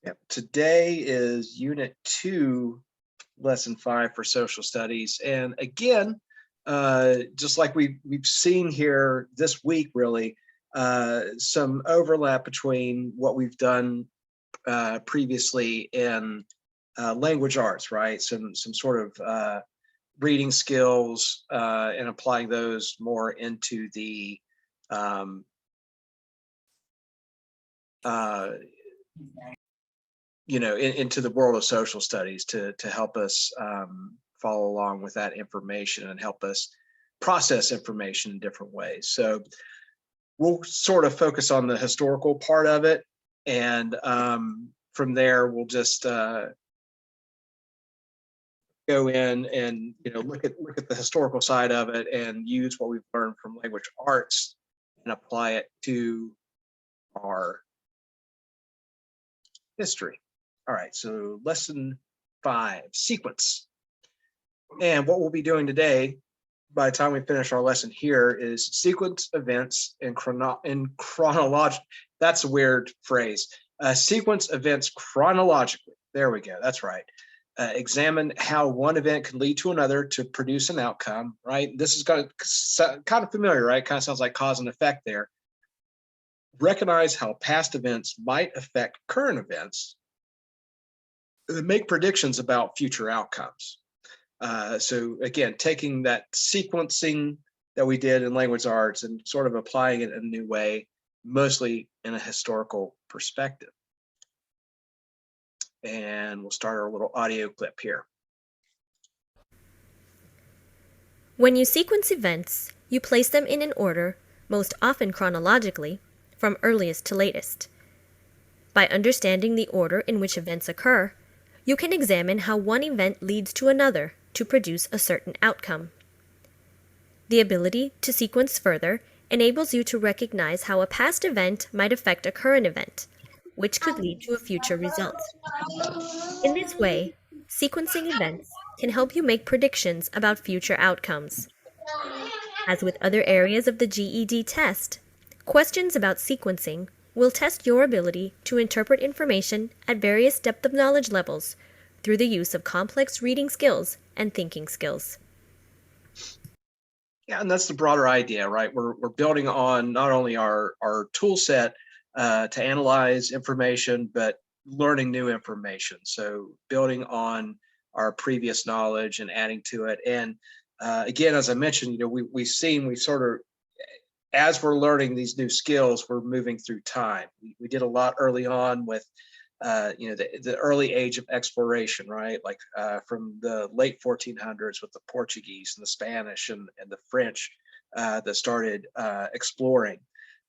Yep. Today is Unit 2, Lesson 5 for Social Studies. And again, just like we've seen here this week, really, some overlap between what we've done previously in language arts, right? Some sort of reading skills and applying those more into the into the world of social studies to help us follow along with that information and help us process information in different ways. So we'll sort of focus on the historical part of it, and from there we'll just go in and look at the historical side of it and use what we've learned from language arts and apply it to our history. All right, so lesson 5, sequence. And what we'll be doing today, by the time we finish our lesson here, is sequence events in chronological. That's a weird phrase. Sequence events chronologically. There we go. That's right. Examine how one event can lead to another to produce an outcome, right? This is kind of familiar, right? Kind of sounds like cause and effect there. Recognize how past events might affect current events. Make predictions about future outcomes. So again, taking that sequencing that we did in language arts and sort of applying it in a new way, mostly in a historical perspective. And we'll start our little audio clip here. When you sequence events, you place them in an order, most often chronologically, from earliest to latest. By understanding the order in which events occur, you can examine how one event leads to another to produce a certain outcome. The ability to sequence further enables you to recognize how a past event might affect a current event, which could lead to a future result. In this way, sequencing events can help you make predictions about future outcomes. As with other areas of the GED test, questions about sequencing will test your ability to interpret information at various depth of knowledge levels through the use of complex reading skills and thinking skills. Yeah, and that's the broader idea, right? We're building on not only our tool set to analyze information, but learning new information. So building on our previous knowledge and adding to it. And again, as I mentioned, we've sort of, as we're learning these new skills, we're moving through time. We did a lot early on with, the early age of exploration, right? Like from the late 1400s with the Portuguese and the Spanish and the French that started exploring.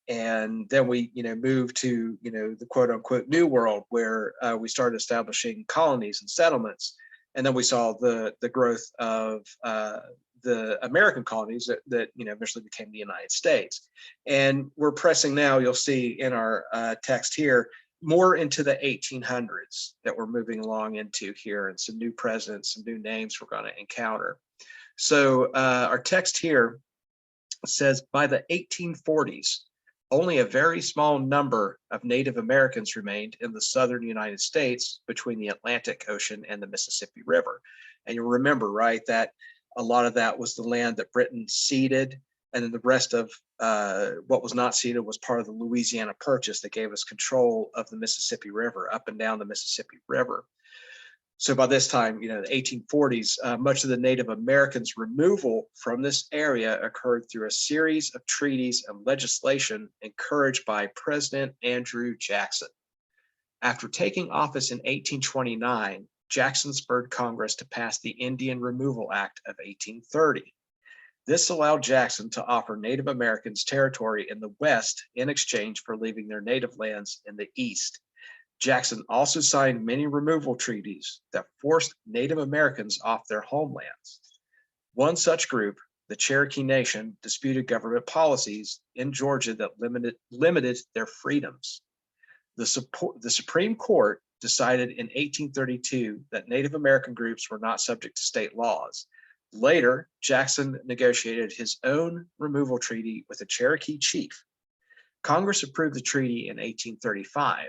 And then we, moved to, the quote unquote New World, where we started establishing colonies and settlements. And then we saw the growth of the American colonies that eventually became the United States. And we're pressing now, you'll see in our text here, more into the 1800s that we're moving along into here, and some new presidents, some new names we're going to encounter. So our text here says, by the 1840s, only a very small number of Native Americans remained in the southern United States between the Atlantic Ocean and the Mississippi River. And you'll remember, right, that a lot of that was the land that Britain ceded, and then the rest of what was not ceded was part of the Louisiana Purchase that gave us control of the Mississippi River, up and down the Mississippi River. So by this time, the 1840s, much of the Native Americans' removal from this area occurred through a series of treaties and legislation encouraged by President Andrew Jackson. After taking office in 1829, Jackson spurred Congress to pass the Indian Removal Act of 1830. This allowed Jackson to offer Native Americans territory in the West in exchange for leaving their native lands in the East. Jackson also signed many removal treaties that forced Native Americans off their homelands. One such group, the Cherokee Nation, disputed government policies in Georgia that limited their freedoms. The Supreme Court decided in 1832 that Native American groups were not subject to state laws. Later, Jackson negotiated his own removal treaty with a Cherokee chief. Congress approved the treaty in 1835.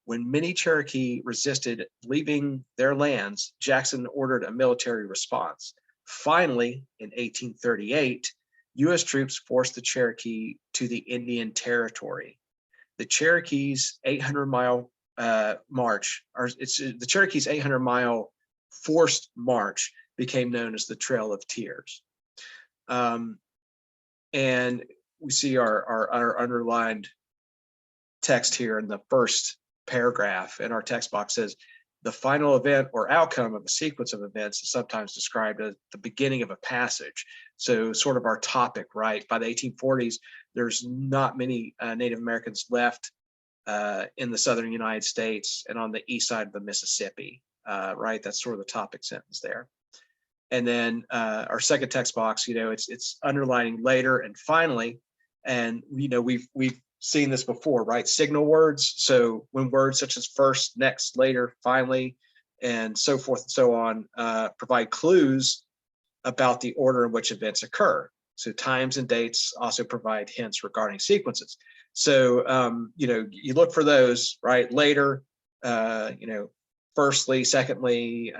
When many Cherokee resisted leaving their lands, Jackson ordered a military response. Finally, in 1838, U.S. troops forced the Cherokee to the Indian Territory. The Cherokee's 800-mile march, or the Cherokee's 800-mile forced march became known as the Trail of Tears. And we see our underlined text here in the first paragraph in our text box says, the final event or outcome of a sequence of events is sometimes described as the beginning of a passage. So sort of our topic, right? By the 1840s, there's not many Native Americans left in the southern United States and on the east side of the Mississippi, right? That's sort of the topic sentence there. And then our second text box, it's underlining later and finally, and we've seen this before, right? Signal words. So when words such as first, next, later, finally, and so forth and so on provide clues about the order in which events occur. So times and dates also provide hints regarding sequences. So you look for those, right? Later, firstly, secondly,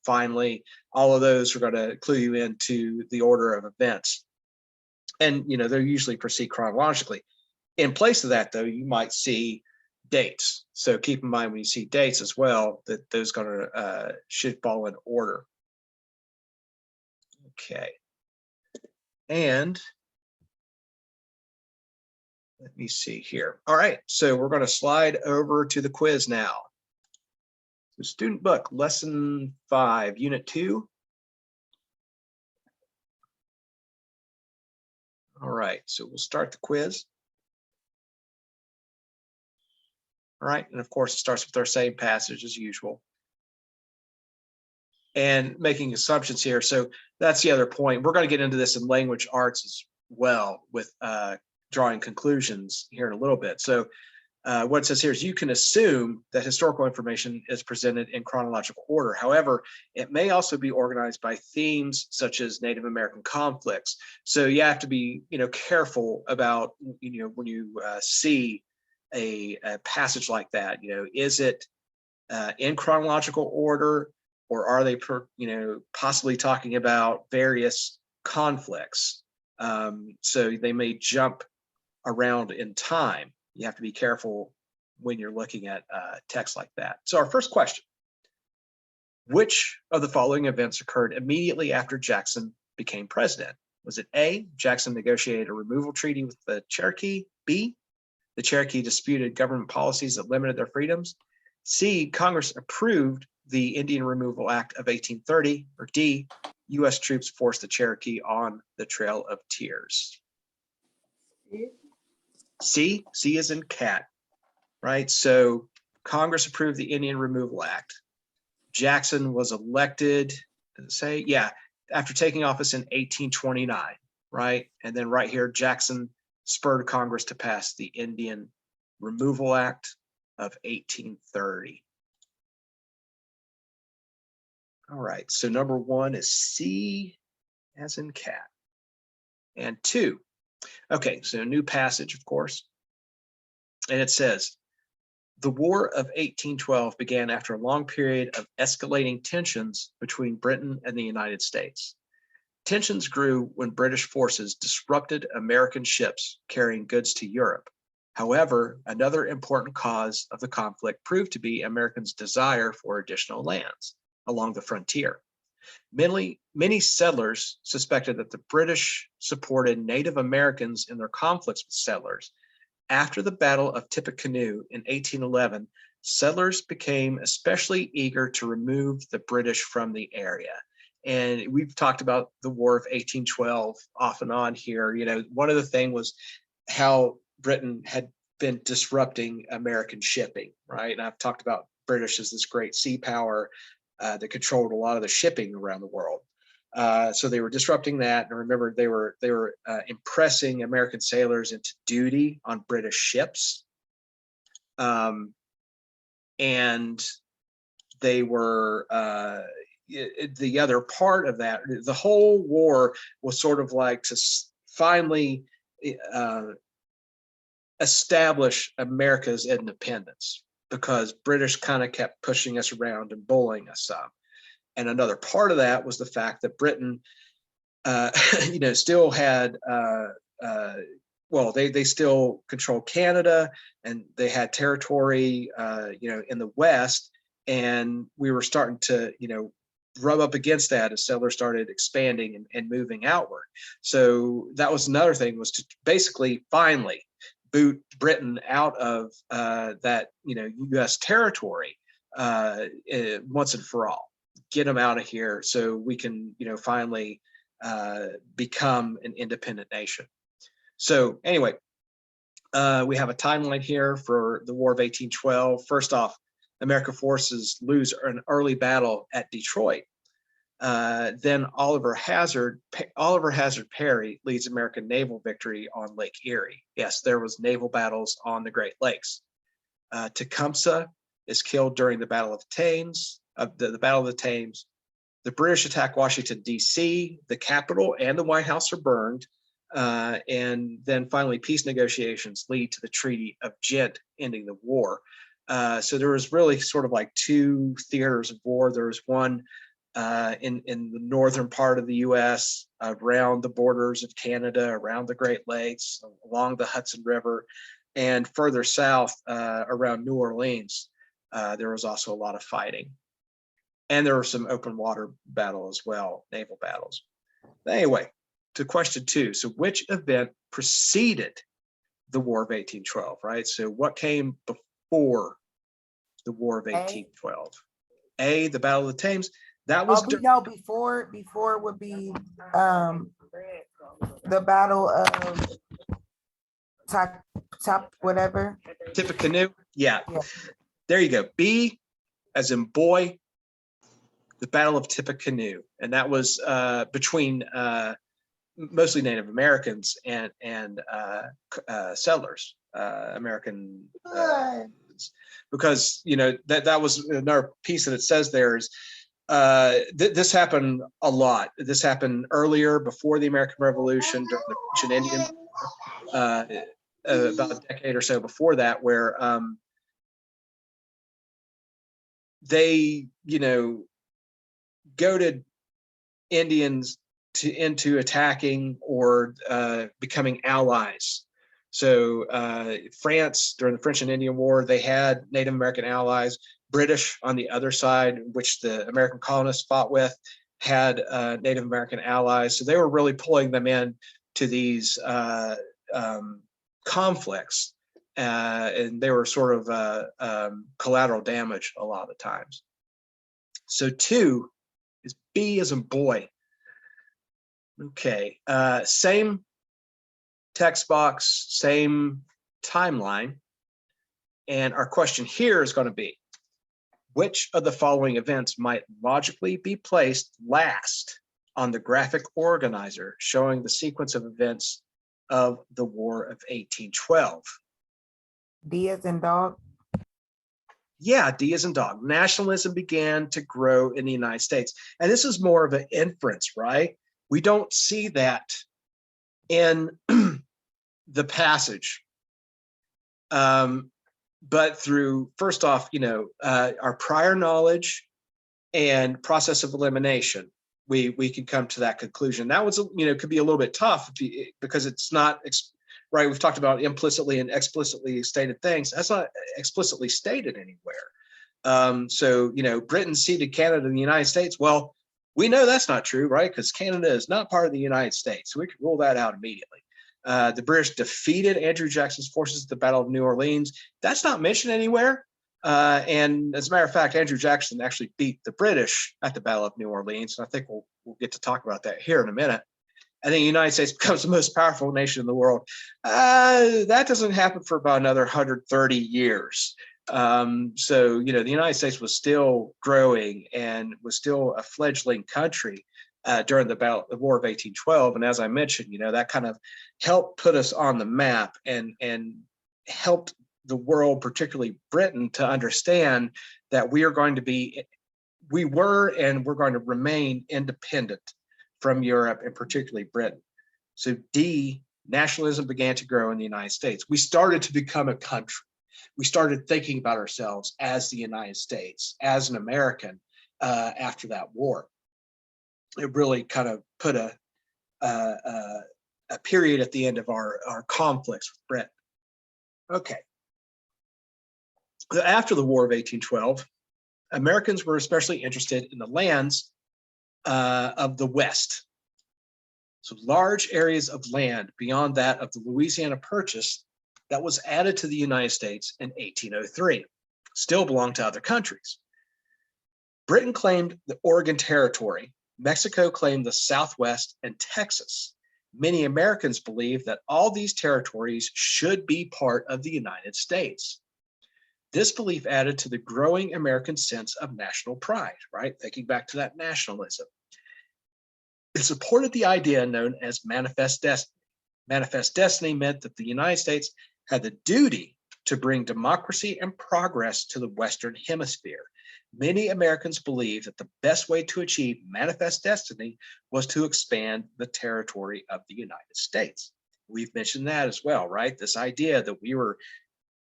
finally, all of those are going to clue you into the order of events. And they're usually proceed chronologically. In place of that, though, you might see dates. So keep in mind when you see dates as well, that those should fall in order. Okay. And let me see here. All right, so we're going to slide over to the quiz now. So student book, lesson 5, unit 2. All right, so we'll start the quiz. All right, and of course it starts with our same passage as usual. And making assumptions here. So that's the other point. We're going to get into this in language arts as well with drawing conclusions here in a little bit. So what it says here is you can assume that historical information is presented in chronological order. However, it may also be organized by themes such as Native American conflicts. So you have to be careful about when you see a passage like that. Is it in chronological order, or are they possibly talking about various conflicts? So they may jump around in time. You have to be careful when you're looking at text like that. So our first question: which of the following events occurred immediately after Jackson became president? Was it A, Jackson negotiated a removal treaty with the Cherokee? B, the Cherokee disputed government policies that limited their freedoms? C, Congress approved the Indian Removal Act of 1830? Or D, U.S. troops forced the Cherokee on the Trail of Tears? C is in cat, right? So Congress approved the Indian Removal Act. Jackson was elected, does it say? Yeah, after taking office in 1829, right? And then right here, Jackson spurred Congress to pass the Indian Removal Act of 1830. All right, so number 1 is C as in cat. And 2, okay, so a new passage, of course. And it says, the War of 1812 began after a long period of escalating tensions between Britain and the United States. Tensions grew when British forces disrupted American ships carrying goods to Europe. However, another important cause of the conflict proved to be Americans' desire for additional lands along the frontier. Many settlers suspected that the British supported Native Americans in their conflicts with settlers. After the Battle of Tippecanoe in 1811, settlers became especially eager to remove the British from the area. And we've talked about the War of 1812 off and on here. One of the things was how Britain had been disrupting American shipping, right? And I've talked about British as this great sea power that controlled a lot of the shipping around the world. So they were disrupting that, and remember they were impressing American sailors into duty on British ships, and they were the other part of that. The whole war was sort of like to finally establish America's independence, because British kind of kept pushing us around and bullying us some. And another part of that was the fact that Britain, still had, they still controlled Canada, and they had territory, in the West, and we were starting to, rub up against that as settlers started expanding and moving outward. So that was another thing, was to basically finally boot Britain out of that, U.S. territory once and for all. Get them out of here so we can, finally become an independent nation. So anyway, we have a timeline here for the War of 1812. First off, American forces lose an early battle at Detroit. Then Oliver Hazard Perry leads American naval victory on Lake Erie. Yes, there was naval battles on the Great Lakes. Tecumseh is killed during the Battle of Thames. The Battle of the Thames. The British attack Washington, D.C. The Capitol and the White House are burned. And then finally, peace negotiations lead to the Treaty of Ghent, ending the war. So there was really sort of like two theaters of war. There was one in the northern part of the U.S., around the borders of Canada, around the Great Lakes, along the Hudson River, and further south around New Orleans. There was also a lot of fighting. And there were some open water battle as well, naval battles. Anyway, to question 2. So which event preceded the War of 1812, right? So what came before the War of 1812? A, the Battle of the Thames. That was before would be the Battle of whatever. Tippecanoe. Yeah. There you go. B, as in boy, the Battle of Tippecanoe, and that was between mostly Native Americans and settlers, American, because that was another piece that it says there is this happened a lot. This happened earlier, before the American Revolution, during the French and Indian, about a decade or so before that, where they goaded Indians into attacking or becoming allies. So France, during the French and Indian War, they had Native American allies. British on the other side, which the American colonists fought with, had Native American allies. So they were really pulling them in to these conflicts, and they were sort of collateral damage a lot of the times. So 2 is B as in boy. Okay, same text box, same timeline. And our question here is going to be, which of the following events might logically be placed last on the graphic organizer showing the sequence of events of the War of 1812? D as in dog. Yeah, D as in dog. Nationalism began to grow in the United States. And this is more of an inference, right? We don't see that in the passage. But through, first off, our prior knowledge and process of elimination, we can come to that conclusion. That was, could be a little bit tough because it's not, right? We've talked about implicitly and explicitly stated things. That's not explicitly stated anywhere. So, Britain ceded Canada and the United States. Well, we know that's not true, right? Because Canada is not part of the United States. So we could rule that out immediately. The British defeated Andrew Jackson's forces at the Battle of New Orleans. That's not mentioned anywhere. And as a matter of fact, Andrew Jackson actually beat the British at the Battle of New Orleans. And I think we'll get to talk about that here in a minute. I think the United States becomes the most powerful nation in the world. That doesn't happen for about another 130 years. So, the United States was still growing and was still a fledgling country during the War of 1812. And as I mentioned, that kind of helped put us on the map and helped the world, particularly Britain, to understand that we're going to remain independent from Europe and particularly Britain. So D, nationalism began to grow in the United States. We started to become a country. We started thinking about ourselves as the United States, as an American after that war. It really kind of put a period at the end of our conflicts with Britain. Okay. After the War of 1812, Americans were especially interested in the lands of the West. So large areas of land beyond that of the Louisiana Purchase that was added to the United States in 1803 still belonged to other countries. Britain claimed the Oregon Territory. Mexico claimed the Southwest and Texas. Many Americans believed that all these territories should be part of the United States. This belief added to the growing American sense of national pride, right? Thinking back to that nationalism. It supported the idea known as manifest destiny. Manifest destiny meant that the United States had the duty to bring democracy and progress to the Western Hemisphere. Many Americans believed that the best way to achieve manifest destiny was to expand the territory of the United States. We've mentioned that as well, right? This idea that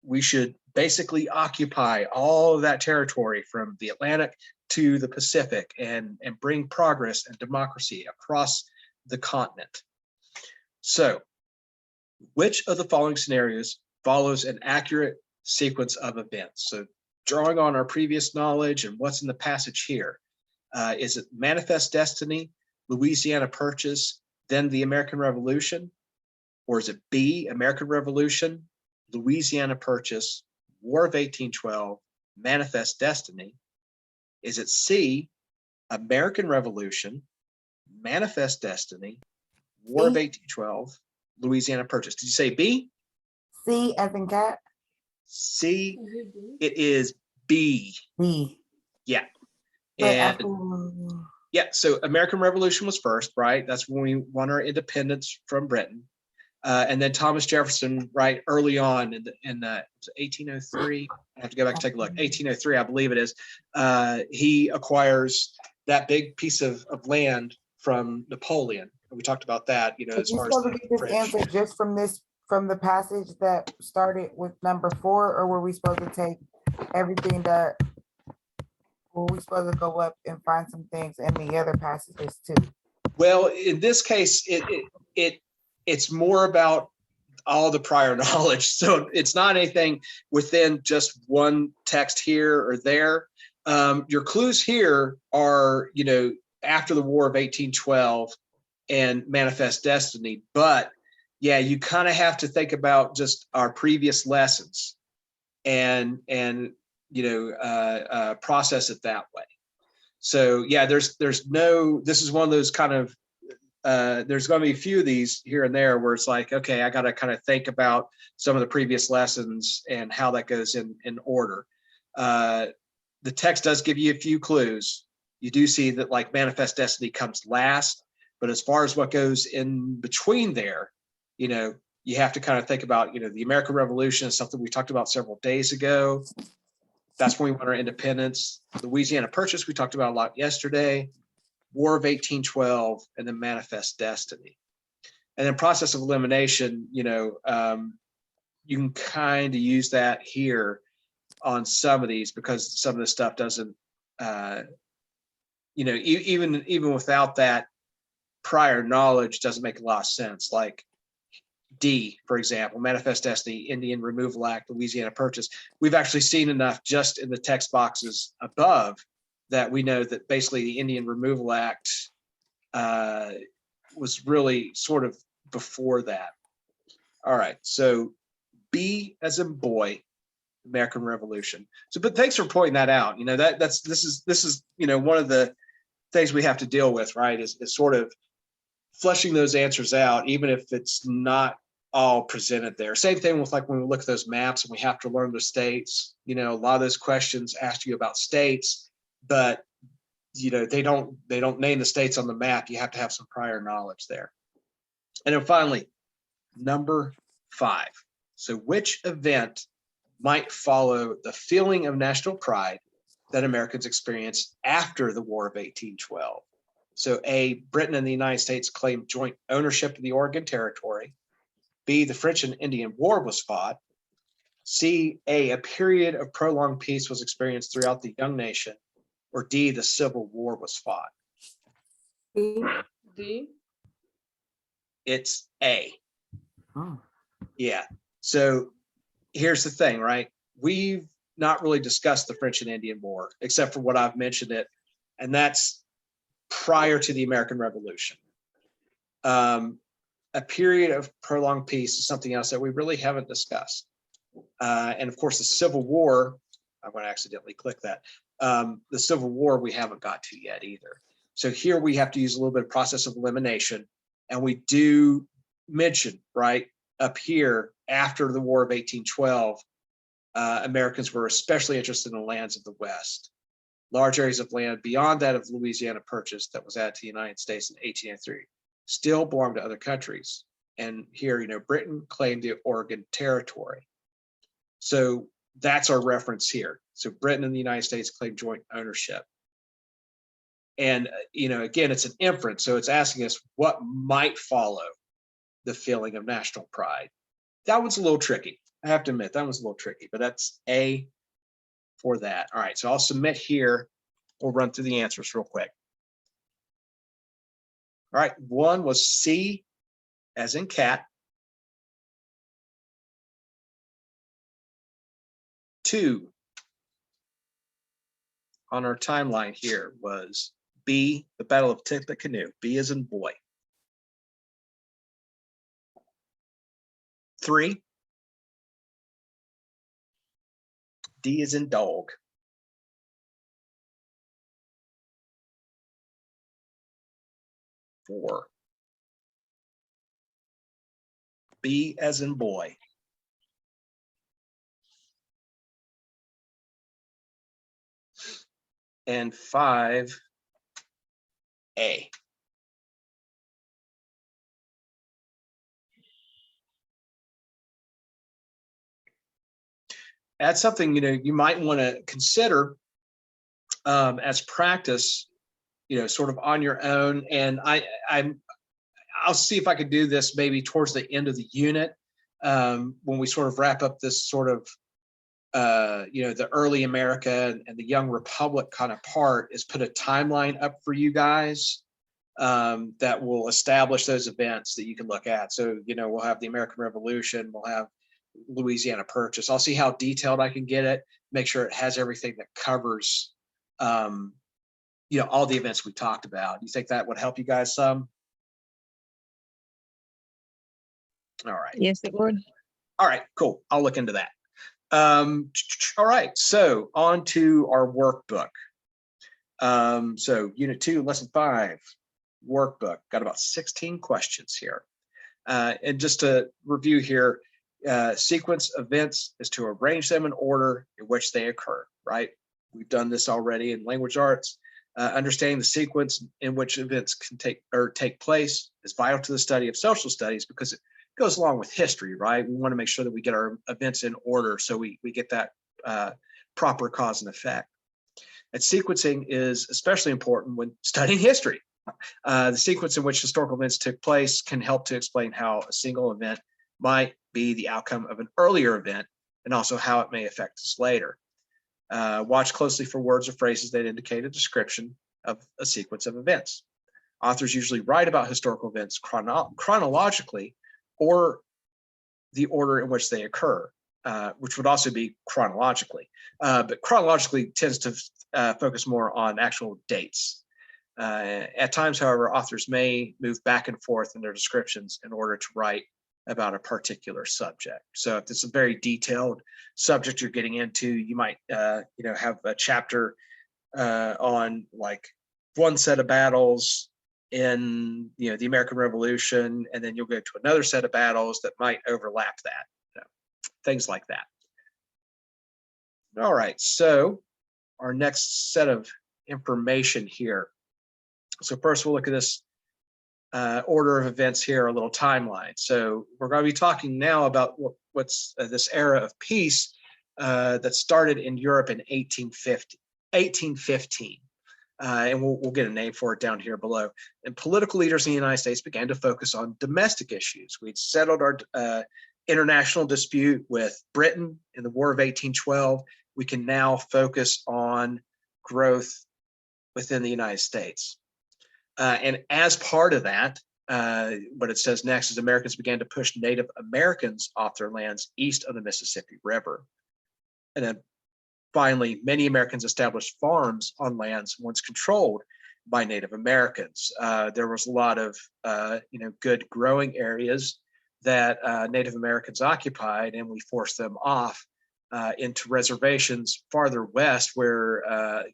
we should basically occupy all of that territory from the Atlantic to the Pacific and bring progress and democracy across the continent. So, which of the following scenarios follows an accurate sequence of events? So, drawing on our previous knowledge and what's in the passage here, is it manifest destiny, Louisiana Purchase, then the American Revolution? Or is it B, American Revolution, Louisiana Purchase, War of 1812, manifest destiny? Is it C, American Revolution, manifest destiny, War of 1812, Louisiana Purchase? Did you say B? C as in cat? C, it is B. B. Yeah. But And yeah, so American Revolution was first, right? That's when we won our independence from Britain. And then Thomas Jefferson, right, early on in 1803, I have to go back and take a look, 1803, I believe it is, he acquires that big piece of land from Napoleon. We talked about that, you know, as far as supposed to get this French. answer just from the passage that started with number 4, or were we supposed to take everything that, were we supposed to go up and find some things in the other passages too? Well, in this case, it's more about all the prior knowledge. So it's not anything within just one text here or there. Your clues here are, you know, after the War of 1812 and manifest destiny. But yeah, you kind of have to think about just our previous lessons and you know, process it that way. So yeah, there's no, this is one of those kind of, there's going to be a few of these here and there where it's like, okay, I got to kind of think about some of the previous lessons and how that goes in order. The text does give you a few clues. You do see that like manifest destiny comes last, but as far as what goes in between there, you know, you have to kind of think about, you know, the American Revolution is something we talked about several days ago. That's when we won our independence. Louisiana Purchase, we talked about a lot yesterday. War of 1812, and then manifest destiny. And then process of elimination, you know, you can kind of use that here on some of these because some of this stuff doesn't, you know, even without that prior knowledge doesn't make a lot of sense. Like D, for example, manifest destiny, Indian Removal Act, Louisiana Purchase. We've actually seen enough just in the text boxes above that we know that basically the Indian Removal Act was really sort of before that. All right, so B as in boy, American Revolution. So, but thanks for pointing that out. You know, this is you know, one of the things we have to deal with, right? Is sort of fleshing those answers out, even if it's not all presented there. Same thing with like when we look at those maps and we have to learn the states. You know, a lot of those questions ask you about states, but you know, they don't name the states on the map. You have to have some prior knowledge there. And then finally, number 5. So which event might follow the feeling of national pride that Americans experienced after the War of 1812? So A, Britain and the United States claimed joint ownership of the Oregon Territory. B, the French and Indian War was fought. C, a period of prolonged peace was experienced throughout the young nation, or D, the Civil War was fought? D. D. It's A. Oh. Yeah. So here's the thing, right? We've not really discussed the French and Indian War, except for what I've mentioned it, and that's prior to the American Revolution. A period of prolonged peace is something else that we really haven't discussed. And of course, the Civil War, I'm going to accidentally click that. The Civil War we haven't got to yet either. So here we have to use a little bit of process of elimination. And we do mention, right, up here, after the War of 1812, Americans were especially interested in the lands of the West. Large areas of land beyond that of Louisiana Purchase that was added to the United States in 1803 still belonged to other countries. And here, you know, Britain claimed the Oregon Territory. So that's our reference here. So Britain and the United States claim joint ownership. And, you know, again, it's an inference. So it's asking us what might follow the feeling of national pride. That one's a little tricky. I have to admit, that was a little tricky, but that's A for that. All right, so I'll submit here. We'll run through the answers real quick. All right, one was C, as in cat. 2 on our timeline here was B, the Battle of Tippecanoe. B as in boy. 3, D as in dog. 4, B as in boy. And 5, A. That's something, you know, you might want to consider as practice, you know, sort of on your own. And I'll see if I could do this maybe towards the end of the unit when we sort of wrap up this sort of, you know, the early America and the young republic kind of part, is put a timeline up for you guys that will establish those events that you can look at. So, you know, we'll have the American Revolution, we'll have Louisiana Purchase. I'll see how detailed I can get it, make sure it has everything that covers, you know, all the events we talked about. You think that would help you guys some? All right. Yes, it would. All right, cool. I'll look into that. All right, so on to our workbook. So Unit 2, Lesson 5, workbook. Got about 16 questions here. And just to review here, sequence events is to arrange them in order in which they occur, right? We've done this already in language arts. Understanding the sequence in which events can take place is vital to the study of social studies because it goes along with history, right? We want to make sure that we get our events in order so we get that proper cause and effect. And sequencing is especially important when studying history. The sequence in which historical events took place can help to explain how a single event might be the outcome of an earlier event and also how it may affect us later. Watch closely for words or phrases that indicate a description of a sequence of events. Authors usually write about historical events chronologically or the order in which they occur, which would also be chronologically. But chronologically tends to focus more on actual dates. At times, however, authors may move back and forth in their descriptions in order to write about a particular subject. So if it's a very detailed subject you're getting into, you might you know, have a chapter on like one set of battles in, you know, the American Revolution, and then you'll go to another set of battles that might overlap that, you know, things like that. All right, so our next set of information here. So first we'll look at this order of events here, a little timeline. So we're going to be talking now about what's this era of peace that started in Europe in 1815. And we'll get a name for it down here below. And political leaders in the United States began to focus on domestic issues. We'd settled our international dispute with Britain in the War of 1812, we can now focus on growth within the United States. And as part of that, what it says next is Americans began to push Native Americans off their lands east of the Mississippi River. And then finally, many Americans established farms on lands once controlled by Native Americans. There was a lot of good growing areas that Native Americans occupied, and we forced them off into reservations farther west, where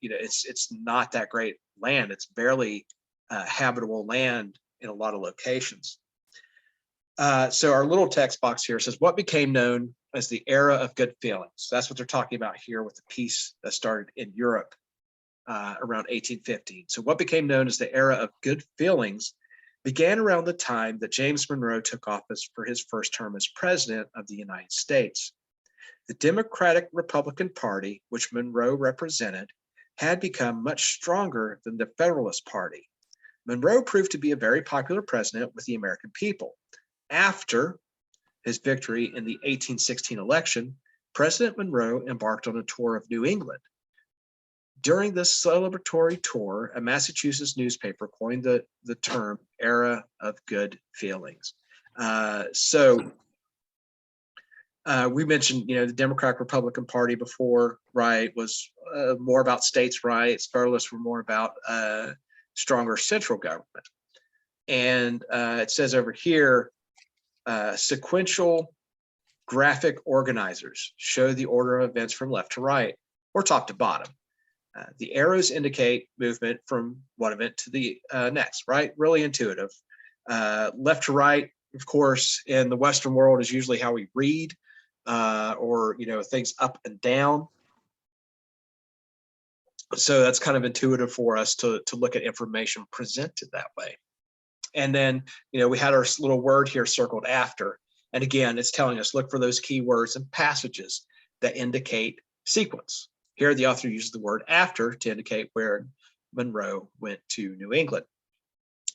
it's not that great land. It's barely habitable land in a lot of locations. So our little text box here says, what became known as the era of good feelings? That's what they're talking about here with the peace that started in Europe around 1815. So what became known as the era of good feelings began around the time that James Monroe took office for his first term as president of the United States. The Democratic Republican Party, which Monroe represented, had become much stronger than the Federalist Party. Monroe proved to be a very popular president with the American people. After his victory in the 1816 election, President Monroe embarked on a tour of New England. During this celebratory tour, a Massachusetts newspaper coined the term era of good feelings. We mentioned, the Democratic Republican Party before, right, was more about states' rights. Federalists were more about stronger central government. And it says over here, sequential graphic organizers show the order of events from left to right or top to bottom. The arrows indicate movement from one event to the next, right? Really intuitive. Left to right, of course, in the Western world is usually how we read, or things up and down. So that's kind of intuitive for us to look at information presented that way. And then, we had our little word here circled after. And again, it's telling us, look for those keywords and passages that indicate sequence. Here, the author uses the word after to indicate where Monroe went to New England.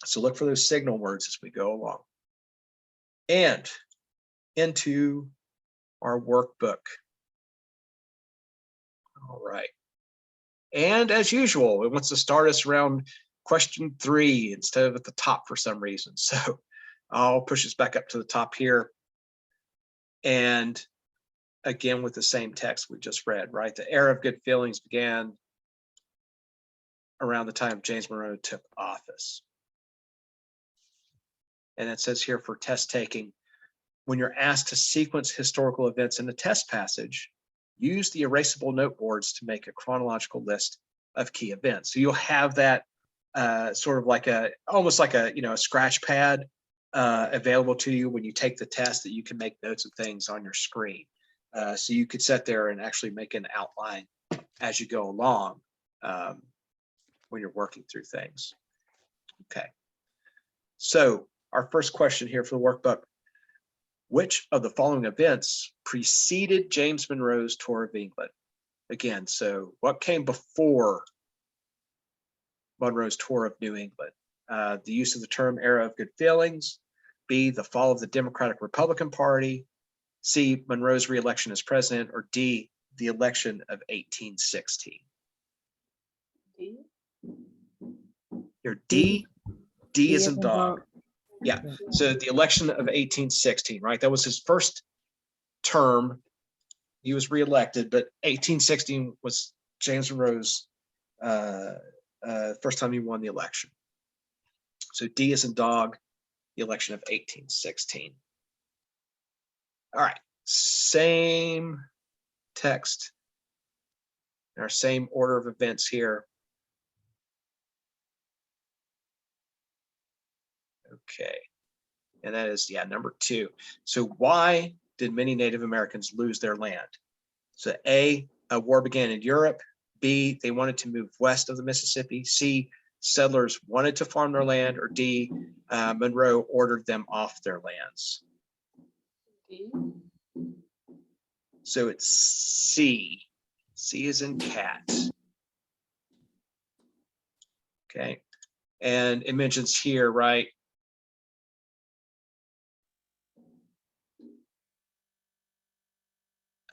So look for those signal words as we go along. And into our workbook. All right. And as usual, it wants to start us around question 3 instead of at the top for some reason. So I'll push us back up to the top here. And again, with the same text we just read, right? The era of good feelings began around the time James Monroe took office. And it says here for test taking, when you're asked to sequence historical events in a test passage, use the erasable note boards to make a chronological list of key events. So you'll have that sort of like almost like a scratch pad available to you when you take the test, that you can make notes of things on your screen. So you could sit there and actually make an outline as you go along when you're working through things. Okay. So our first question here for the workbook: which of the following events preceded James Monroe's tour of England? Again, so what came before Monroe's tour of New England? The use of the term era of good feelings. B, the fall of the Democratic Republican Party. C, Monroe's reelection as president. Or D, the election of 1816. D. Your D is in in dog. Yeah, so the election of 1816, right? That was his first term. He was reelected, but 1816 was James Monroe's first time he won the election. So D is in dog, the election of 1816. All right, same text, our same order of events here. Okay, and that is, number 2. So why did many Native Americans lose their land? So A, a war began in Europe. B, they wanted to move west of the Mississippi. C, settlers wanted to farm their land. Or D, Monroe ordered them off their lands. D. So it's C. C is in cat. Okay, and it mentions here, right,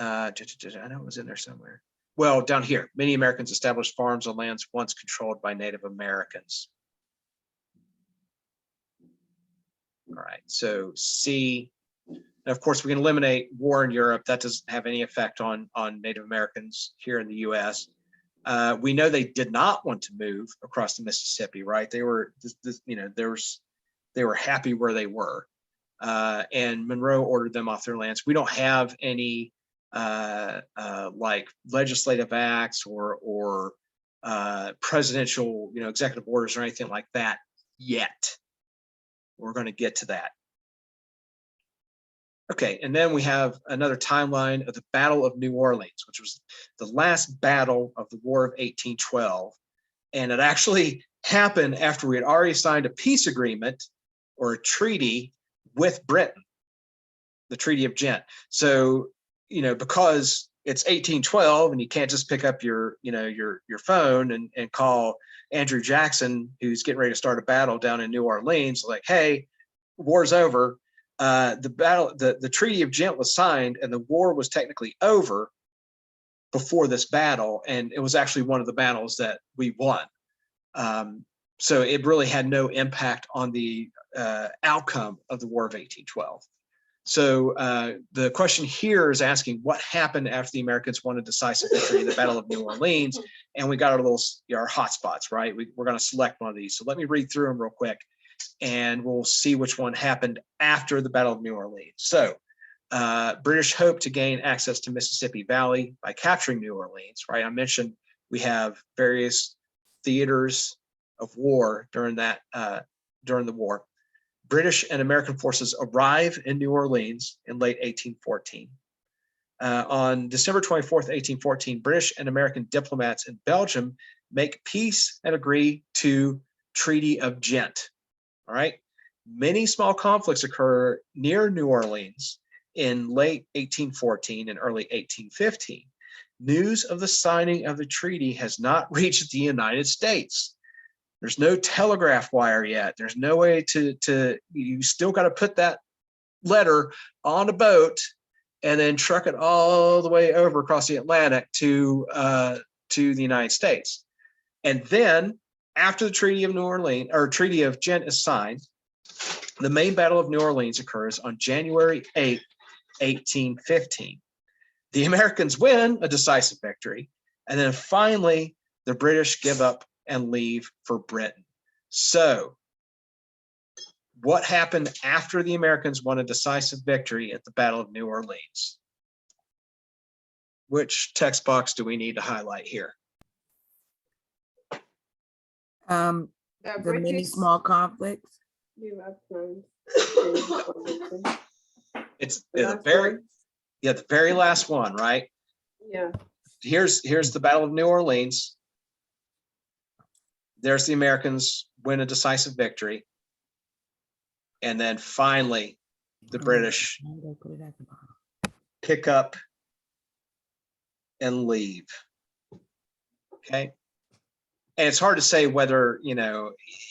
I know it was in there somewhere. Well, down here, many Americans established farms on lands once controlled by Native Americans. All right, so C. And of course, we can eliminate war in Europe. That doesn't have any effect on Native Americans here in the U.S. We know they did not want to move across the Mississippi, right? They were, they were happy where they were, and Monroe ordered them off their lands. We don't have any like legislative acts or presidential, executive orders or anything like that yet. We're going to get to that. Okay, and then we have another timeline of the Battle of New Orleans, which was the last battle of the War of 1812. And it actually happened after we had already signed a peace agreement or a treaty with Britain, the Treaty of Ghent. So, because it's 1812 and you can't just pick up your phone and call Andrew Jackson, who's getting ready to start a battle down in New Orleans, like, hey, war's over. The Treaty of Ghent was signed and the war was technically over before this battle. And it was actually one of the battles that we won. So it really had no impact on the outcome of the War of 1812. So the question here is asking what happened after the Americans won a decisive victory in the Battle of New Orleans, and we got our hot spots, right? We're going to select one of these. So let me read through them real quick, and we'll see which one happened after the Battle of New Orleans. So British hoped to gain access to Mississippi Valley by capturing New Orleans, right? I mentioned we have various theaters of war during the war. British and American forces arrive in New Orleans in late 1814. On December 24th, 1814, British and American diplomats in Belgium make peace and agree to Treaty of Ghent. All right. Many small conflicts occur near New Orleans in late 1814 and early 1815. News of the signing of the treaty has not reached the United States. There's no telegraph wire yet. There's no way you still got to put that letter on a boat and then truck it all the way over across the Atlantic to the United States. And then after the Treaty of New Orleans or Treaty of Ghent is signed, the main Battle of New Orleans occurs on January 8, 1815. The Americans win a decisive victory, and then finally the British give up and leave for Britain. So what happened after the Americans won a decisive victory at the Battle of New Orleans? Which text box do we need to highlight here? The many small conflicts. It's the very last one, right? Yeah. Here's the Battle of New Orleans. There's the Americans win a decisive victory. And then finally, the British pick up and leave. Okay. And it's hard to say whether,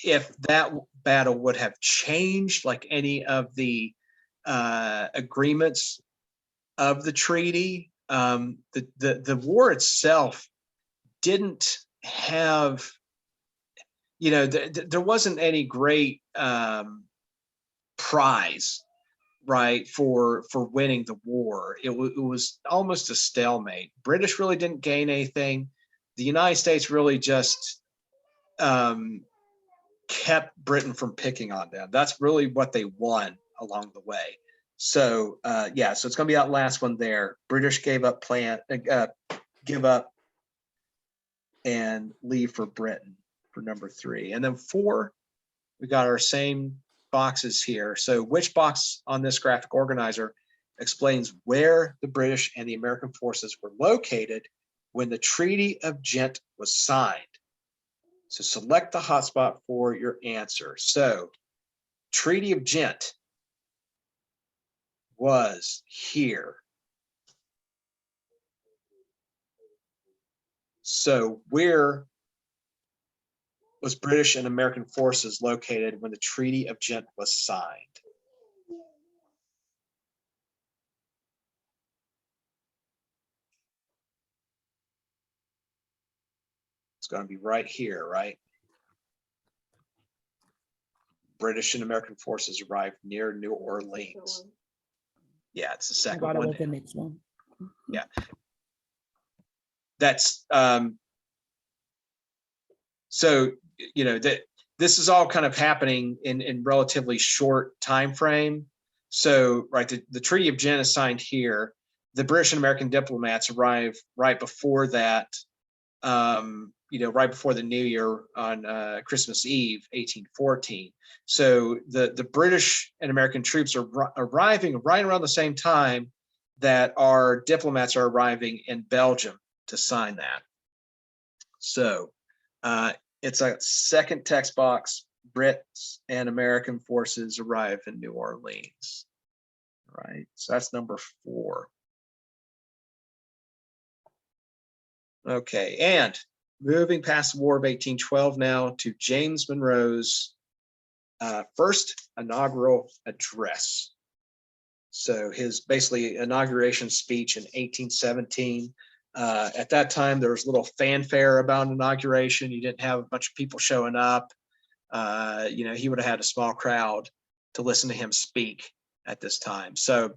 if that battle would have changed like any of the agreements of the treaty. The war itself didn't have, there wasn't any great prize, right, for winning the war. It was almost a stalemate. British really didn't gain anything. The United States really just kept Britain from picking on them. That's really what they won along the way. So so it's going to be that last one there. British give up and leave for Britain for number 3. And then 4, we got our same boxes here. So which box on this graphic organizer explains where the British and the American forces were located when the Treaty of Ghent was signed? So select the hotspot for your answer. So Treaty of Ghent was here. So where was British and American forces located when the Treaty of Ghent was signed? It's going to be right here, right? British and American forces arrived near New Orleans. Yeah, it's the I second thought it one. was the next one. Yeah. That's so, you know, that this is all kind of happening in relatively short time frame. So, right, the Treaty of Ghent is signed here. The British and American diplomats arrive right before that, you know, right before the New Year on Christmas Eve, 1814. So the British and American troops are arriving right around the same time that our diplomats are arriving in Belgium to sign that. So it's a second text box. Brits and American forces arrive in New Orleans. Right. So that's number 4. Okay. And moving past the War of 1812 now to James Monroe's first inaugural address. So his basically inauguration speech in 1817. At that time, there was little fanfare about inauguration. You didn't have a bunch of people showing up. You know, he would have had a small crowd to listen to him speak at this time. So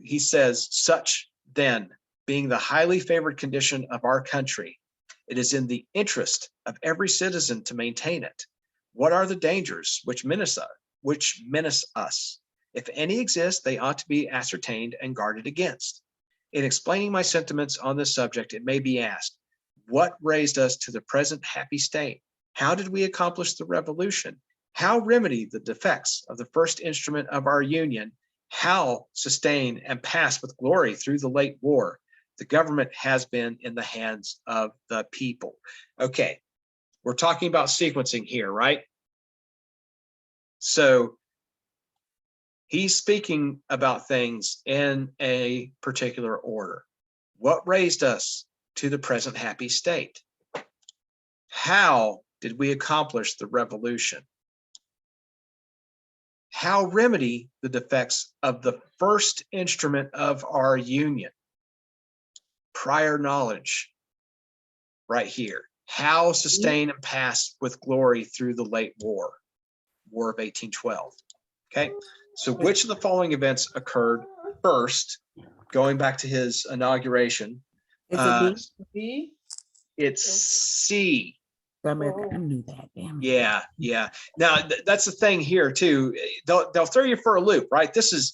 he says, such then being the highly favored condition of our country, it is in the interest of every citizen to maintain it. What are the dangers which menace us? If any exist, they ought to be ascertained and guarded against. In explaining my sentiments on this subject, it may be asked, what raised us to the present happy state? How did we accomplish the revolution? How remedy the defects of the first instrument of our union? How sustain and pass with glory through the late war? The government has been in the hands of the people. Okay, we're talking about sequencing here, right? So he's speaking about things in a particular order. What raised us to the present happy state? How did we accomplish the revolution? How remedy the defects of the first instrument of our union? Prior knowledge, right here. How sustain and pass with glory through the late war, War of 1812. Okay, so which of the following events occurred first, going back to his inauguration? Is it B? B. It's C. Damn it, I knew that. Damn it. Yeah, yeah. Now that's the thing here too. They'll throw you for a loop, right? This is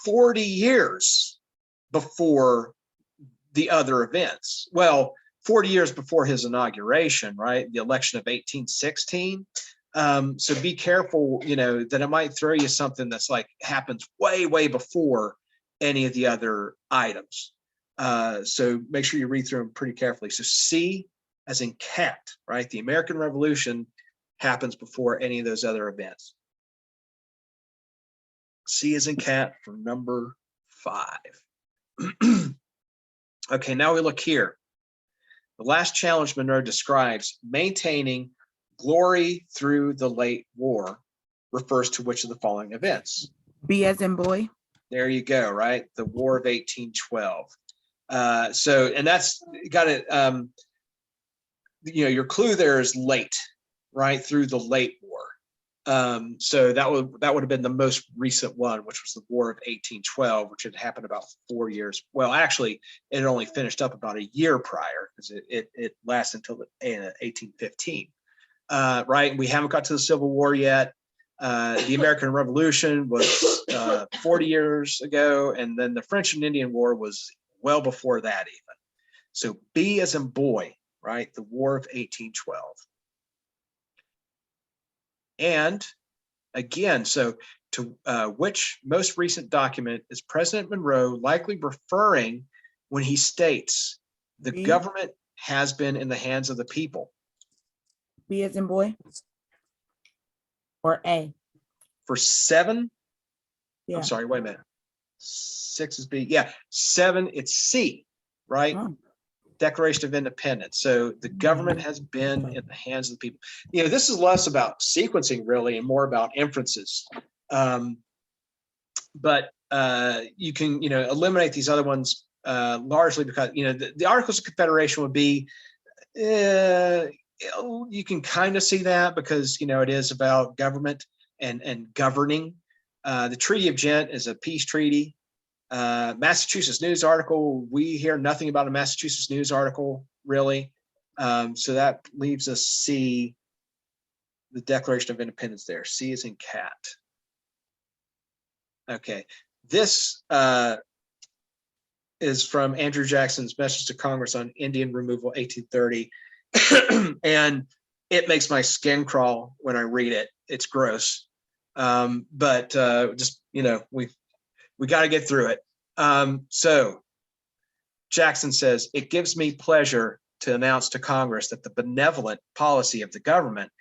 40 years before the other events. Well, 40 years before his inauguration, right? The election of 1816. So be careful, you know, that it might throw you something that's like happens way, way before any of the other items. So make sure you read through them pretty carefully. So C as in cat, right? The American Revolution happens before any of those other events. C as in cat for number 5. Okay, now we look here. The last challenge Monroe describes, maintaining glory through the late war, refers to which of the following events? B as in boy? There you go, right? The War of 1812. So, and that's got it, you know, your clue there is late, right? Through the late war. So that would have been the most recent one, which was the War of 1812, which had happened about 4 years. Well, actually, it had only finished up about a year prior because it lasted until 1815. Right? We haven't got to the Civil War yet. The American Revolution was 40 years ago, and then the French and Indian War was well before that even. So B as in boy, right? The War of 1812. And again, so to which most recent document is President Monroe likely referring when he states the B. government has been in the hands of the people? B as in boy? Or A? For 7, Yeah. I'm sorry, wait a minute. 6 is B. Yeah, 7, it's C, right? Oh. Declaration of Independence. So the government has been in the hands of the people. You know, this is less about sequencing really and more about inferences. But you can, you know, eliminate these other ones largely because, the Articles of Confederation would be, you can kind of see that because, it is about government and governing. The Treaty of Ghent is a peace treaty. Massachusetts News article, we hear nothing about a Massachusetts News article, really. So that leaves us C, the Declaration of Independence there. C is in cat. Okay, this is from Andrew Jackson's Message to Congress on Indian Removal, 1830. And it makes my skin crawl when I read it. It's gross. But just, we got to get through it. So Jackson says, it gives me pleasure to announce to Congress that the benevolent policy of the government,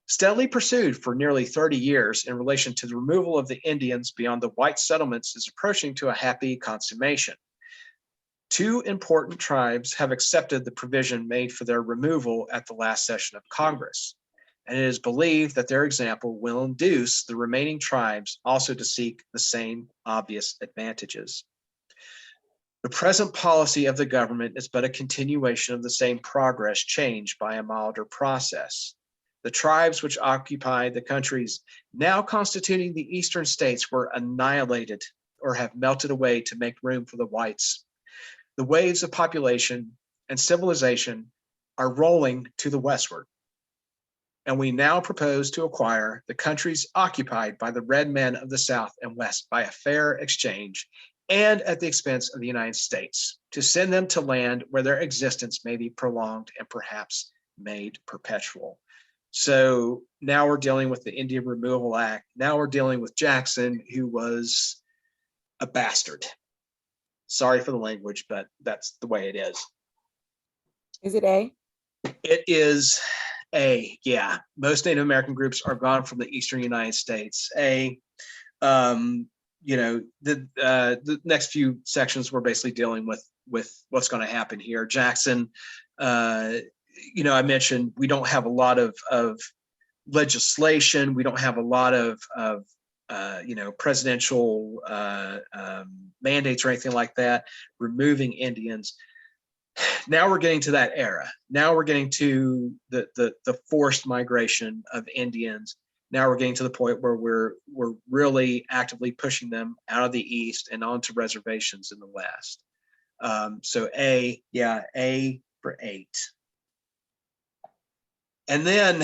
steadily pursued for nearly 30 years in relation to the removal of the Indians beyond the white settlements, is approaching to a happy consummation. 2 important tribes have accepted the provision made for their removal at the last session of Congress, and it is believed that their example will induce the remaining tribes also to seek the same obvious advantages. The present policy of the government is but a continuation of the same progress, changed by a milder process. The tribes which occupy the countries now constituting the eastern states were annihilated or have melted away to make room for the whites. The waves of population and civilization are rolling to the westward, and we now propose to acquire the countries occupied by the red men of the South and West by a fair exchange and at the expense of the United States, to send them to land where their existence may be prolonged and perhaps made perpetual. So now we're dealing with the Indian Removal Act. Now we're dealing with Jackson, who was a bastard. Sorry for the language, but that's the way it is. Is it A? It is A, yeah. Most Native American groups are gone from the eastern United States. A, the next few sections we're basically dealing with what's going to happen here. Jackson, I mentioned we don't have a lot of legislation. We don't have a lot of presidential mandates or anything like that, removing Indians. Now we're getting to that era. Now we're getting to the forced migration of Indians. Now we're getting to the point where we're really actively pushing them out of the East and onto reservations in the West. So A for 8. And then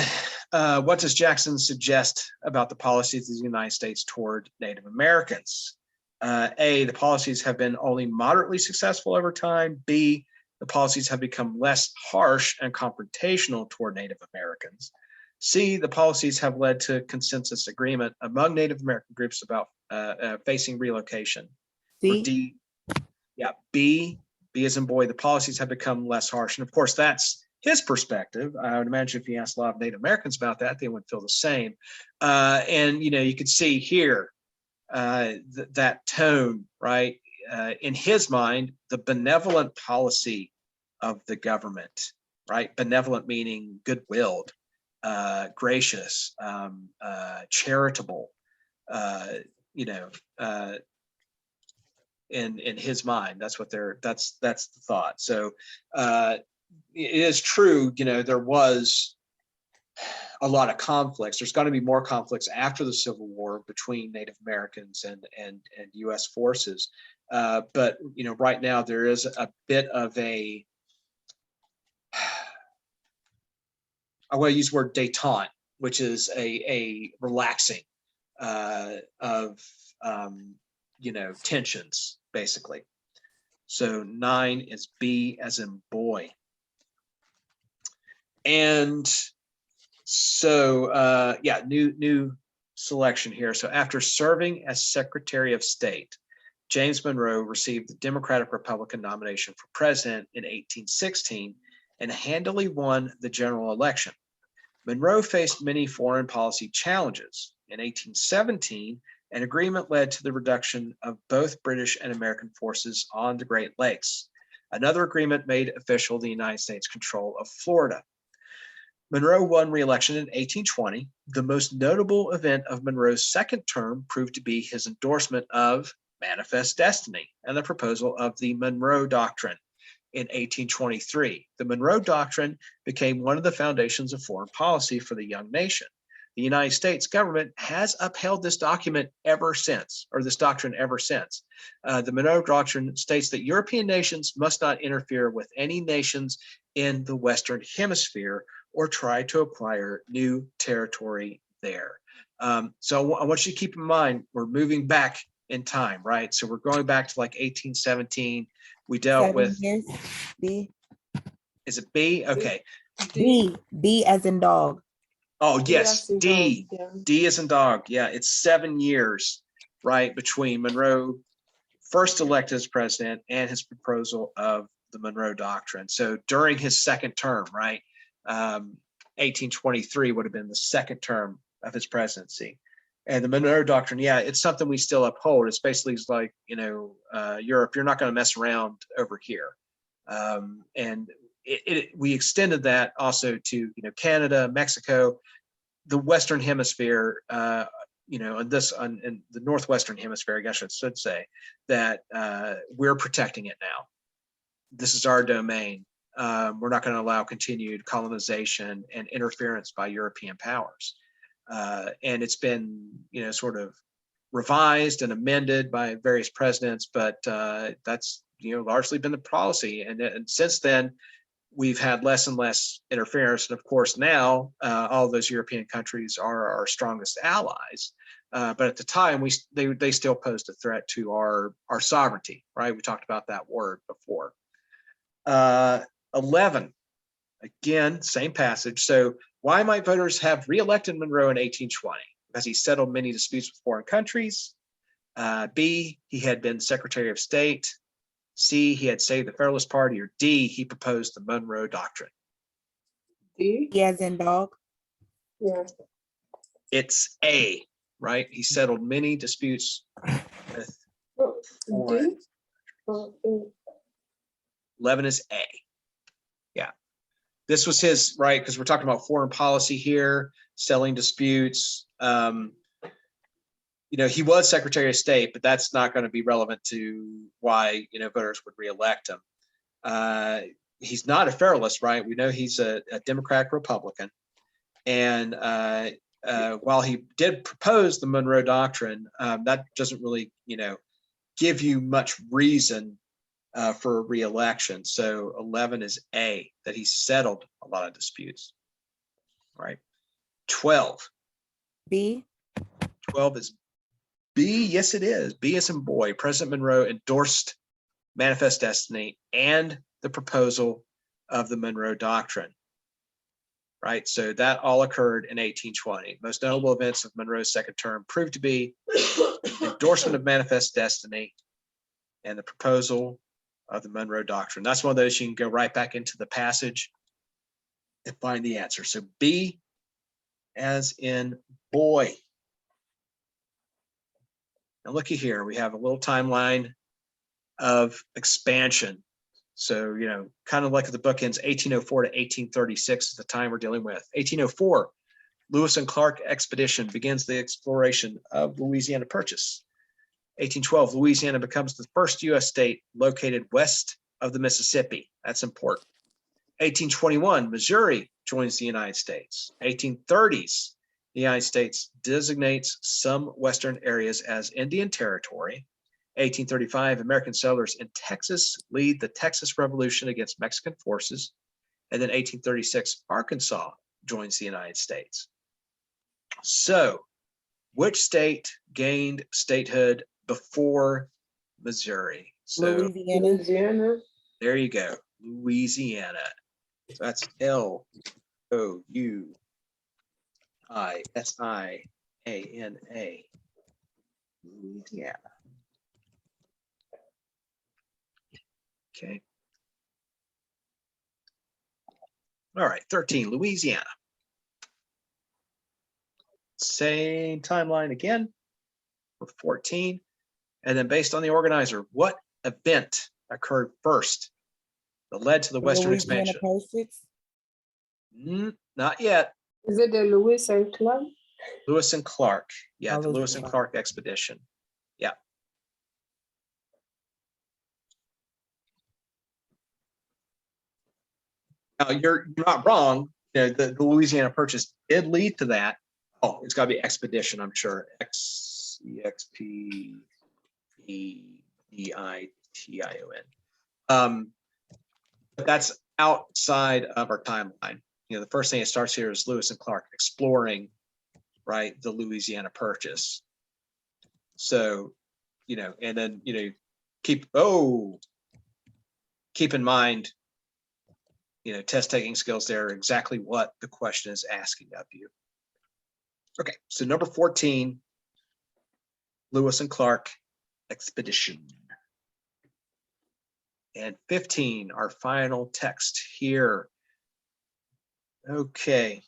what does Jackson suggest about the policies of the United States toward Native Americans? A, the policies have been only moderately successful over time. B, the policies have become less harsh and confrontational toward Native Americans. C, the policies have led to consensus agreement among Native American groups about facing relocation. C? Or D, B as in boy, the policies have become less harsh. And of course, that's his perspective. I would imagine if you asked a lot of Native Americans about that, they would feel the same. And, you could see here that tone, right? In his mind, the benevolent policy of the government, right? Benevolent meaning good-willed, gracious, charitable, in his mind. That's what that's the thought. So it is true, there was a lot of conflicts. There's going to be more conflicts after the Civil War between Native Americans and U.S. forces. But right now there is a bit of a, I want to use the word détente, which is a relaxing of tensions, basically. So 9 is B as in boy. And so, new selection here. So after serving as Secretary of State, James Monroe received the Democratic-Republican nomination for president in 1816 and handily won the general election. Monroe faced many foreign policy challenges. In 1817, an agreement led to the reduction of both British and American forces on the Great Lakes. Another agreement made official the United States control of Florida. Monroe won re-election in 1820. The most notable event of Monroe's second term proved to be his endorsement of Manifest Destiny and the proposal of the Monroe Doctrine in 1823. The Monroe Doctrine became one of the foundations of foreign policy for the young nation. The United States government has upheld this document ever since, or this doctrine ever since. The Monroe Doctrine states that European nations must not interfere with any nations in the Western Hemisphere or try to acquire new territory there. So I want you to keep in mind, we're moving back in time, right? So we're going back to like 1817. We dealt 7 with, years. B. is it B? Okay. B. B as in dog. Oh, yes, Yes, D. yeah. D as in dog. Yeah, it's 7 years, right, between Monroe first elected as president and his proposal of the Monroe Doctrine. So during his second term, right, 1823 would have been the second term of his presidency. And the Monroe Doctrine, yeah, it's something we still uphold. It's basically like, Europe, you're not going to mess around over here. And we extended that also to, Canada, Mexico, the Western Hemisphere, and in the Northwestern Hemisphere, I guess I should say, that we're protecting it now. This is our domain. We're not going to allow continued colonization and interference by European powers. And it's been, sort of revised and amended by various presidents, but that's, largely been the policy. And since then, we've had less and less interference. And of course, now all of those European countries are our strongest allies. But at the time, they still posed a threat to our sovereignty, right? We talked about that word before. 11, again, same passage. So why might voters have reelected Monroe in 1820? Because he settled many disputes with foreign countries. B, he had been Secretary of State. C, he had saved the Federalist Party. Or D, he proposed the Monroe Doctrine. D. B as in dog. Yeah. It's A, right? He settled many disputes with foreign. D. Oh, A. 11 is A. Yeah. This was his, right? Because we're talking about foreign policy here, settling disputes. He was Secretary of State, but that's not going to be relevant to why, voters would reelect him. He's not a Federalist, right? We know he's a Democratic Republican. And while he did propose the Monroe Doctrine, that doesn't really, give you much reason for reelection. So 11 is A, that he settled a lot of disputes, right? 12. B. 12 is B. Yes, it is. B as in boy. President Monroe endorsed Manifest Destiny and the proposal of the Monroe Doctrine, right? So that all occurred in 1820. Most notable events of Monroe's second term proved to be endorsement of Manifest Destiny and the proposal of the Monroe Doctrine. That's one of those you can go right back into the passage and find the answer. So B as in boy. Now looky here, we have a little timeline of expansion. So, kind of like the book ends 1804 to 1836 is the time we're dealing with. 1804, Lewis and Clark expedition begins the exploration of Louisiana Purchase. 1812, Louisiana becomes the first U.S. state located west of the Mississippi. That's important. 1821, Missouri joins the United States. 1830s, the United States designates some western areas as Indian Territory. 1835, American settlers in Texas lead the Texas Revolution against Mexican forces. And then 1836, Arkansas joins the United States. So, which state gained statehood before Missouri? So, Louisiana. there you go, Louisiana. So that's Louisiana. Louisiana. Okay. All right, 13, Louisiana. Same timeline again for 14. And then based on the organizer, what event occurred first that led to the Western Louisiana expansion? Purchase? Not yet. Is it the Lewis and Clark? Lewis and Clark. Yeah, Oh, the Lewis and Clark expedition. Yeah. Now, you're not wrong. You know, the Louisiana Purchase did lead to that. Oh, it's got to be expedition, I'm sure. Expedition. But that's outside of our timeline. You know, the first thing it starts here is Lewis and Clark exploring, right, the Louisiana Purchase. So, you know, and then, you know, keep in mind, you know, test taking skills there are exactly what the question is asking of you. Okay, so number 14, Lewis and Clark expedition. And 15, our final text here. Okay.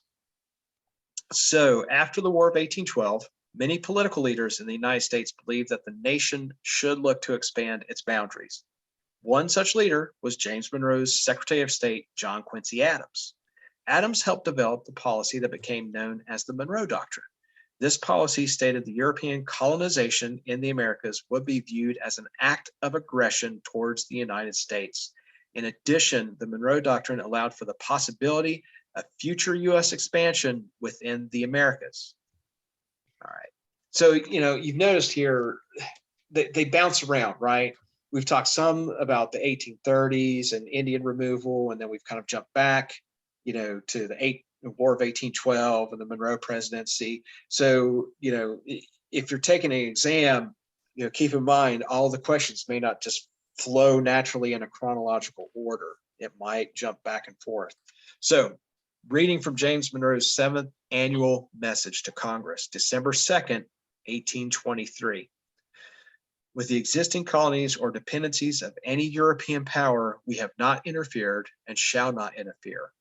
So after the War of 1812, many political leaders in the United States believed that the nation should look to expand its boundaries. One such leader was James Monroe's Secretary of State, John Quincy Adams. Adams helped develop the policy that became known as the Monroe Doctrine. This policy stated the European colonization in the Americas would be viewed as an act of aggression towards the United States. In addition, the Monroe Doctrine allowed for the possibility of future U.S. expansion within the Americas. All right. So, you know, you've noticed here they bounce around, right? We've talked some about the 1830s and Indian removal, and then we've kind of jumped back, you know, to the War of 1812 and the Monroe presidency. So, you know, if you're taking an exam, you know, keep in mind all the questions may not just flow naturally in a chronological order. It might jump back and forth. So, reading from James Monroe's 7th annual message to Congress, December 2nd, 1823. With the existing colonies or dependencies of any European power, we have not interfered and shall not interfere.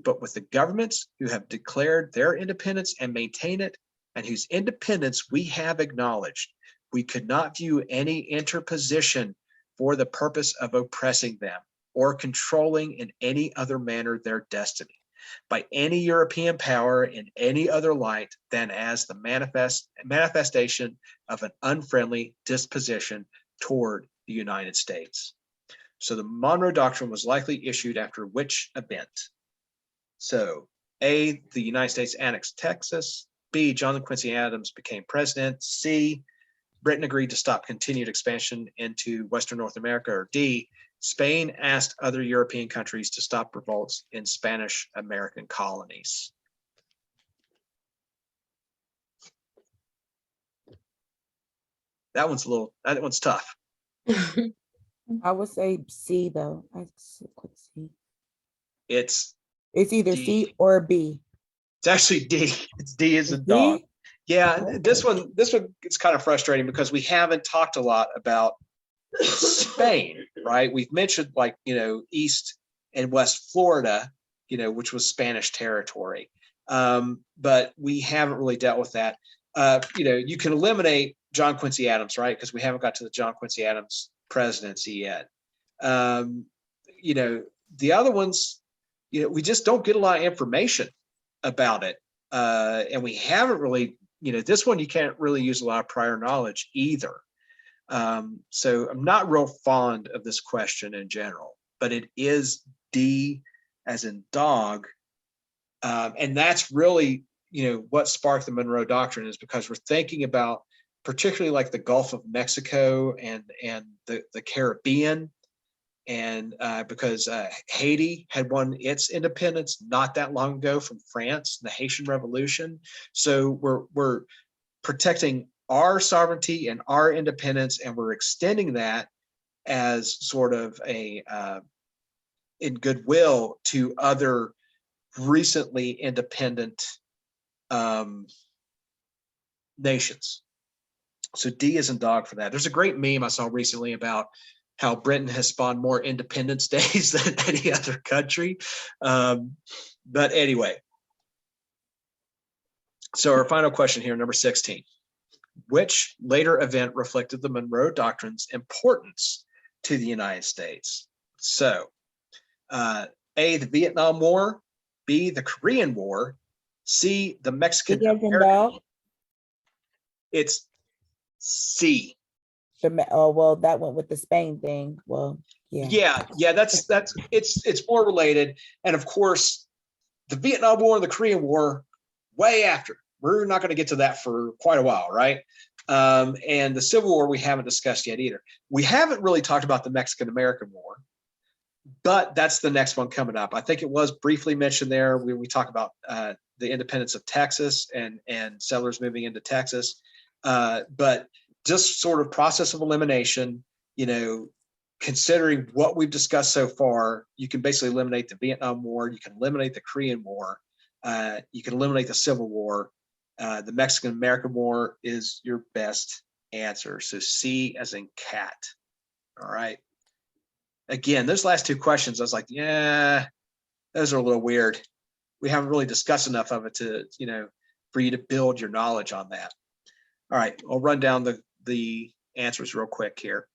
But with the governments who have declared their independence and maintain it, and whose independence we have acknowledged, we could not view any interposition for the purpose of oppressing them or controlling in any other manner their destiny by any European power in any other light than as the manifestation of an unfriendly disposition toward the United States. So the Monroe Doctrine was likely issued after which event? So A, the United States annexed Texas. B, John Quincy Adams became president. C, Britain agreed to stop continued expansion into Western North America. Or D, Spain asked other European countries to stop revolts in Spanish American colonies. That one's tough. I would say C though. I click C. It's either D. C or B. It's actually D. It's D as in D? dog. Yeah, Okay. this one is kind of frustrating because we haven't talked a lot about Spain, right? We've mentioned, like, you know, East and West Florida, you know, which was Spanish territory. But we haven't really dealt with that. You know, you can eliminate John Quincy Adams, right? Because we haven't got to the John Quincy Adams presidency yet. You know, the other ones, you know, we just don't get a lot of information about it. And we haven't really, you know, this one you can't really use a lot of prior knowledge either. So I'm not real fond of this question in general, but it is D as in dog. And that's really, you know, what sparked the Monroe Doctrine, is because we're thinking about particularly like the Gulf of Mexico and the Caribbean. And because Haiti had won its independence not that long ago from France, the Haitian Revolution. So we're protecting our sovereignty and our independence, and we're extending that as sort of a in goodwill to other recently independent nations. So D is in dog for that. There's a great meme I saw recently about how Britain has spawned more Independence Days than any other country. But anyway, so our final question here, number 16. Which later event reflected the Monroe Doctrine's importance to the United States? So A, the Vietnam War, B, the Korean War, C, the Mexican American War. It's C. Oh, well, that went with the Spain thing. Well, yeah. Yeah, that's it's more related. And of course, the Vietnam War and the Korean War, way after. We're not going to get to that for quite a while, right? And the Civil War we haven't discussed yet either. We haven't really talked about the Mexican-American War, but that's the next one coming up. I think it was briefly mentioned there when we talk about the independence of Texas and settlers moving into Texas. But just sort of process of elimination, considering what we've discussed so far, you can basically eliminate the Vietnam War, you can eliminate the Korean War, you can eliminate the Civil War. The Mexican-American War is your best answer. So C as in cat. All right. Again, those last two questions, I was like, yeah, those are a little weird. We haven't really discussed enough of it to, for you to build your knowledge on that. All right, I'll run down the answers real quick here.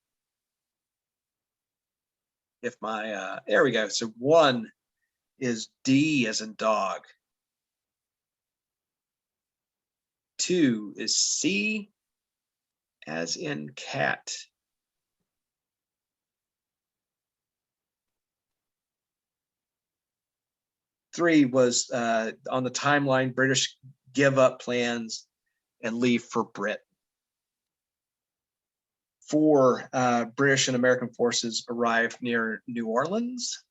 If my, there we go. So 1 is D as in dog. 2 is C as in cat. 3 was on the timeline, British give up plans and leave for Britain. 4, British and American forces arrived near New Orleans.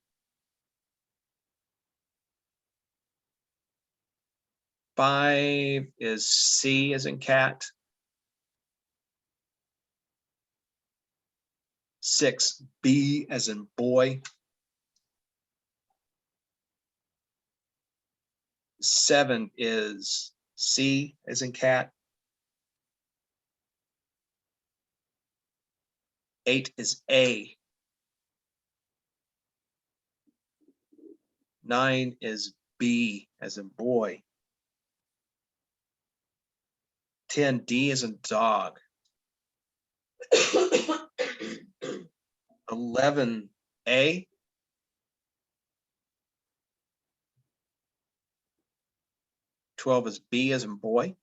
5 is C as in cat. 6, B as in boy. 7 is C as in cat. 8 is A. 9 is B as in boy. 10, D as in dog. 11, A. 12 is B as in boy.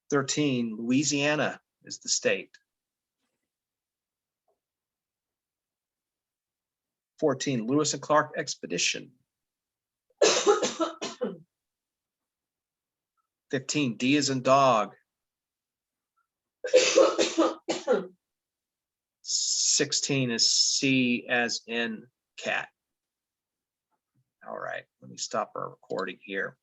13, Louisiana is the state. 14, Lewis and Clark expedition. 15, D as in dog. 16 is C as in cat. All right, let me stop our recording here.